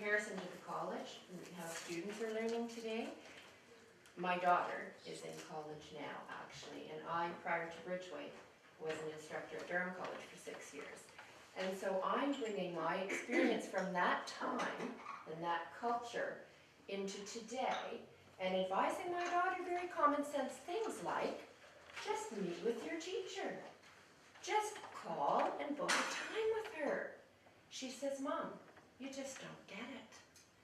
comparison to the college and how students are learning today, my daughter is in college now, actually, and I, prior to Bridgeway, was an instructor at Durham College for 6 years. And so I'm bringing my experience from that time and that culture into today and advising my daughter very common sense things like, just meet with your teacher. Just call and book a time with her. She says, Mom, you just don't get it.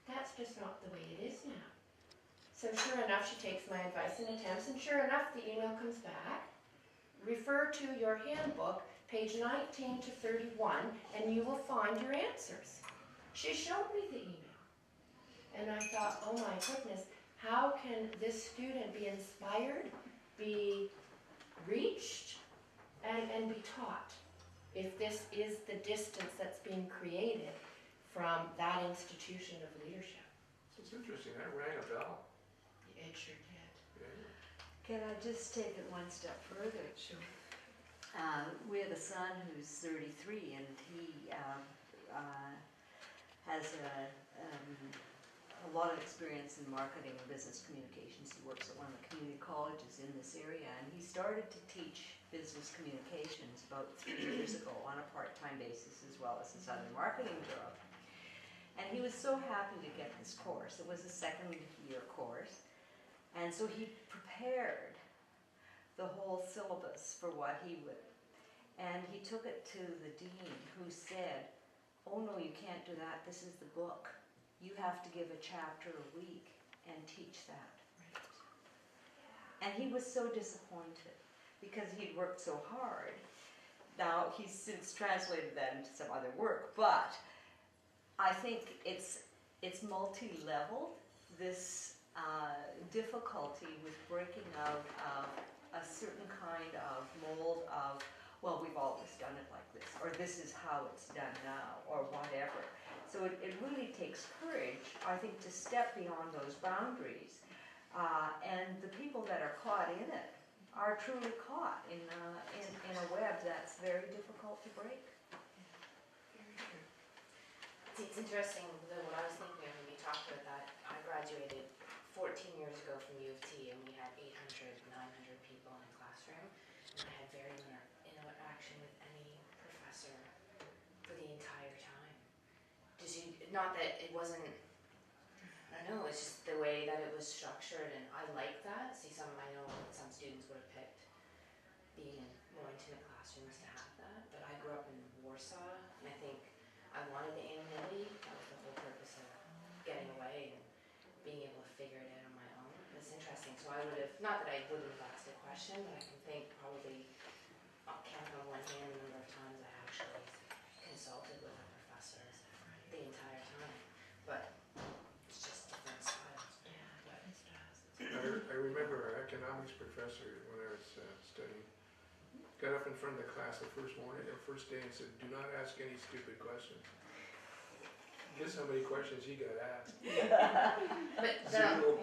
That's just not the way it is now. So sure enough, she takes my advice and attempts, and sure enough, the email comes back. Refer to your handbook, page 19 to 31, and you will find your answers. She showed me the email. And I thought, oh my goodness, how can this student be inspired, be reached, and be taught if this is the distance that's being created from that institution of leadership? It's interesting, that rang a bell. It sure did. Yeah. Can I just take it one step further? Sure. We have a son who's 33, and he has a lot of experience in marketing and business communications. He works at one of the community colleges in this area, and he started to teach business communications about 3 years ago on a part-time basis, as well as his other marketing job. And he was so happy to get this course. It was a second-year course. And so he prepared the whole syllabus for what he would. And he took it to the dean, who said, oh no, you can't do that. This is the book. You have to give a chapter a week and teach that. Right. And he was so disappointed because he'd worked so hard. Now, he's since translated that into some other work, but I think it's multi-leveled, this difficulty with breaking out of a certain kind of mold of, well, we've always done it like this, or this is how it's done now, or whatever. So it really takes courage, I think, to step beyond those boundaries. And the people that are caught in it are truly caught in a web that's very difficult to break. It's interesting, though, what I was thinking of when you talked about that. I graduated 14 years ago from U of T, and we had 800, 900 people in a classroom, and I had very little interaction with any professor for the entire time. Not that it wasn't, I don't know, it's just the way that it was structured, and I like that. I know some students would have picked being in more intimate classrooms to have that, but I grew up in Warsaw, and I think I wanted the anonymity. That was the whole purpose of getting away and being able to figure it out on my own. It's interesting. So I would have, not that I wouldn't have asked a question, but I can think probably, I'll count on one hand the number of times I actually consulted with a professor the entire time. But it's just different styles. Yeah, I remember our economics professor when I was studying, got up in front of the class the first day and said, do not ask any stupid questions. Guess how many questions he got asked? But Zero.